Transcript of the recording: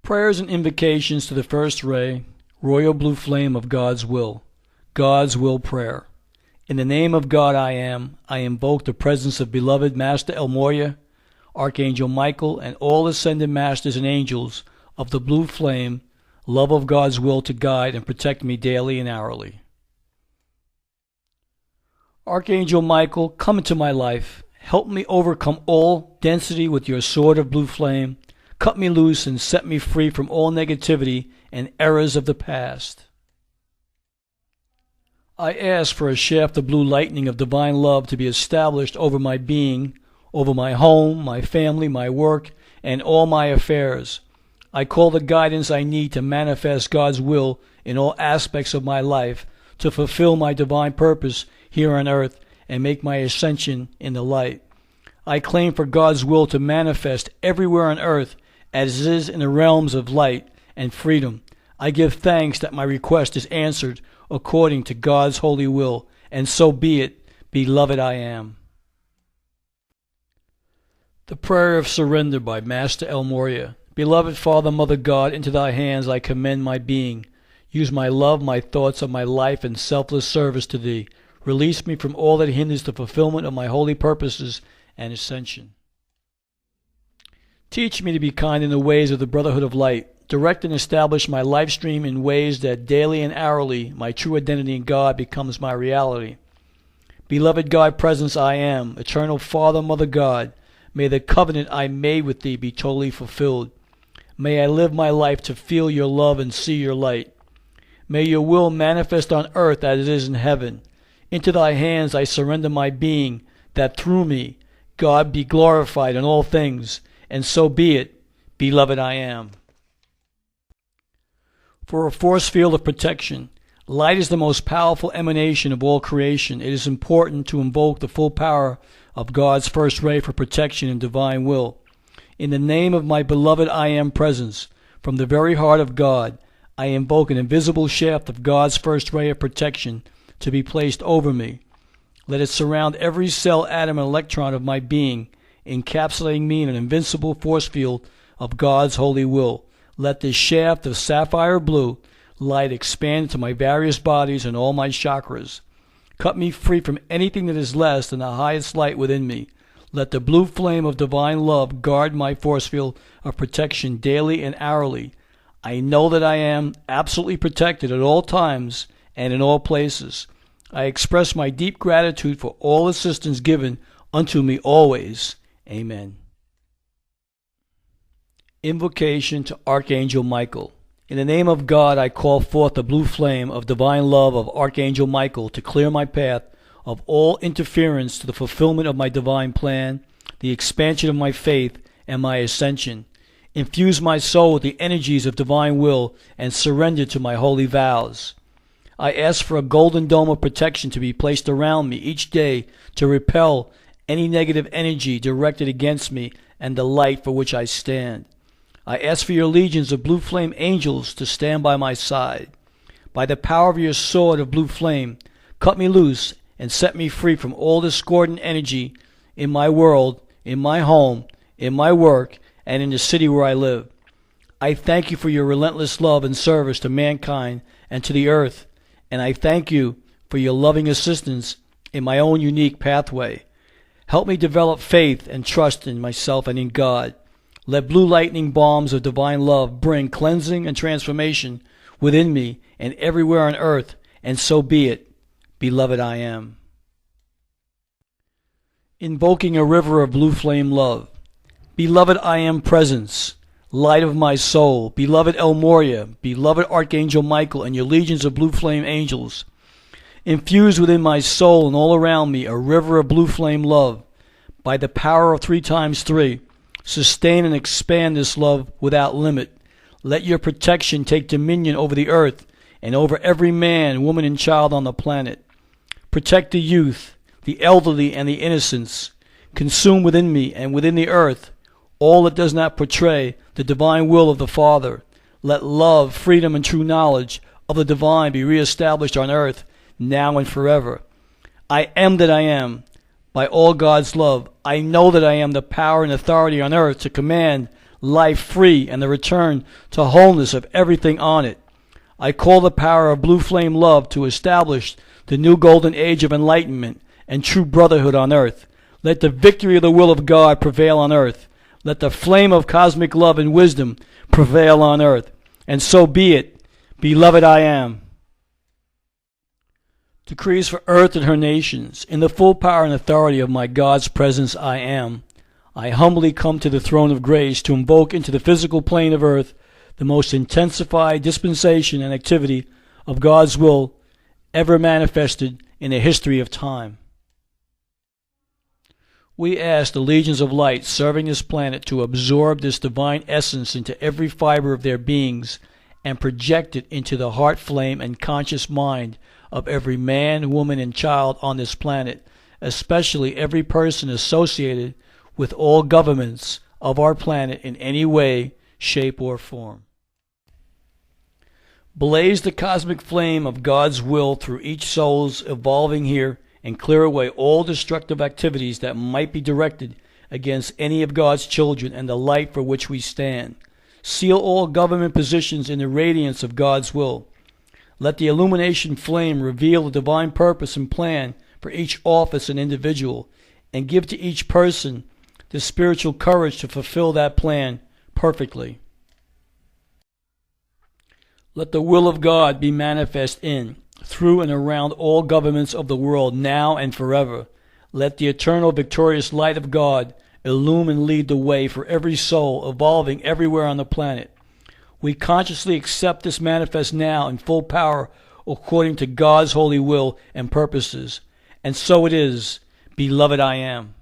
Prayers and invocations to the first ray, royal blue flame of God's will prayer. In the name of God I invoke the presence of beloved Master El Morya, Archangel Michael, and all ascended masters and angels of the blue flame, love of God's will to guide and protect me daily and hourly. Archangel Michael, come into my life. Help me overcome all density with your sword of blue flame. Cut me loose and set me free from all negativity and errors of the past. I ask for a shaft of blue lightning of divine love to be established over my being, over my home, my family, my work, and all my affairs. I call the guidance I need to manifest God's will in all aspects of my life, to fulfill my divine purpose here on earth and make my ascension in the light. I claim for God's will to manifest everywhere on earth as it is in the realms of light and freedom. I give thanks that my request is answered according to God's holy will, and so be it, beloved I am. The Prayer of Surrender by Master El Morya. Beloved Father, Mother God, into thy hands I commend my being. Use my love, my thoughts of my life in selfless service to thee. Release me from all that hinders the fulfillment of my holy purposes and ascension. Teach me to be kind in the ways of the Brotherhood of Light. Direct and establish my life stream in ways that daily and hourly my true identity in God becomes my reality. Beloved God Presence I am, Eternal Father, Mother God, may the covenant I made with thee be totally fulfilled. May I live my life to feel your love and see your light. May your will manifest on earth as it is in heaven. Into thy hands I surrender my being, that through me God be glorified in all things, and so be it, beloved I am. For a force field of protection, light is the most powerful emanation of all creation. It is important to invoke the full power of God's first ray for protection and divine will. In the name of my beloved I Am Presence, from the very heart of God, I invoke an invisible shaft of God's first ray of protection to be placed over me. Let it surround every cell, atom, and electron of my being, encapsulating me in an invincible force field of God's holy will. Let this shaft of sapphire blue light expand into my various bodies and all my chakras. Cut me free from anything that is less than the highest light within me. Let the blue flame of divine love guard my force field of protection daily and hourly. I know that I am absolutely protected at all times and in all places. I express my deep gratitude for all assistance given unto me always. Amen. Invocation to Archangel Michael. In the name of God, I call forth the blue flame of divine love of Archangel Michael to clear my path of all interference to the fulfillment of my divine plan, the expansion of my faith, and my ascension. Infuse my soul with the energies of divine will and surrender to my holy vows. I ask for a golden dome of protection to be placed around me each day to repel any negative energy directed against me and the light for which I stand. I ask for your legions of blue flame angels to stand by my side. By the power of your sword of blue flame, cut me loose and set me free from all discordant energy in my world, in my home, in my work, and in the city where I live. I thank you for your relentless love and service to mankind and to the earth, and I thank you for your loving assistance in my own unique pathway. Help me develop faith and trust in myself and in God. Let blue lightning bombs of divine love bring cleansing and transformation within me and everywhere on earth, and so be it, beloved I am. Invoking a river of blue flame love. Beloved I Am Presence, light of my soul, beloved El Morya, beloved Archangel Michael, and your legions of blue flame angels. Infuse within my soul and all around me a river of blue flame love. By the power of 3 times 3, sustain and expand this love without limit. Let your protection take dominion over the earth and over every man, woman, and child on the planet. Protect the youth, the elderly, and the innocents. Consume within me and within the earth all that does not portray the divine will of the Father. Let love, freedom, and true knowledge of the divine be reestablished on earth now and forever. I am that I am. By all God's love, I know that I am the power and authority on earth to command life free, and the return to wholeness of everything on it. I call the power of blue flame love to establish the new golden age of enlightenment and true brotherhood on earth. Let the victory of the will of God prevail on earth. Let the flame of cosmic love and wisdom prevail on earth. And so be it. Beloved, I am. Decrees for earth and her nations. In the full power and authority of my God's presence, I am. I humbly come to the throne of grace to invoke into the physical plane of earth the most intensified dispensation and activity of God's will ever manifested in the history of time. We ask the legions of light serving this planet to absorb this divine essence into every fiber of their beings and project it into the heart flame and conscious mind of every man, woman, and child on this planet, especially every person associated with all governments of our planet in any way, shape, or form. Blaze the cosmic flame of God's will through each soul's evolving here and clear away all destructive activities that might be directed against any of God's children and the light for which we stand. Seal all government positions in the radiance of God's will. Let the illumination flame reveal the divine purpose and plan for each office and individual, and give to each person the spiritual courage to fulfill that plan perfectly. Let the will of God be manifest in, through, and around all governments of the world now and forever. Let the eternal victorious light of God illumine and lead the way for every soul evolving everywhere on the planet. We consciously accept this manifest now in full power according to God's holy will and purposes. And so it is. Beloved, I am.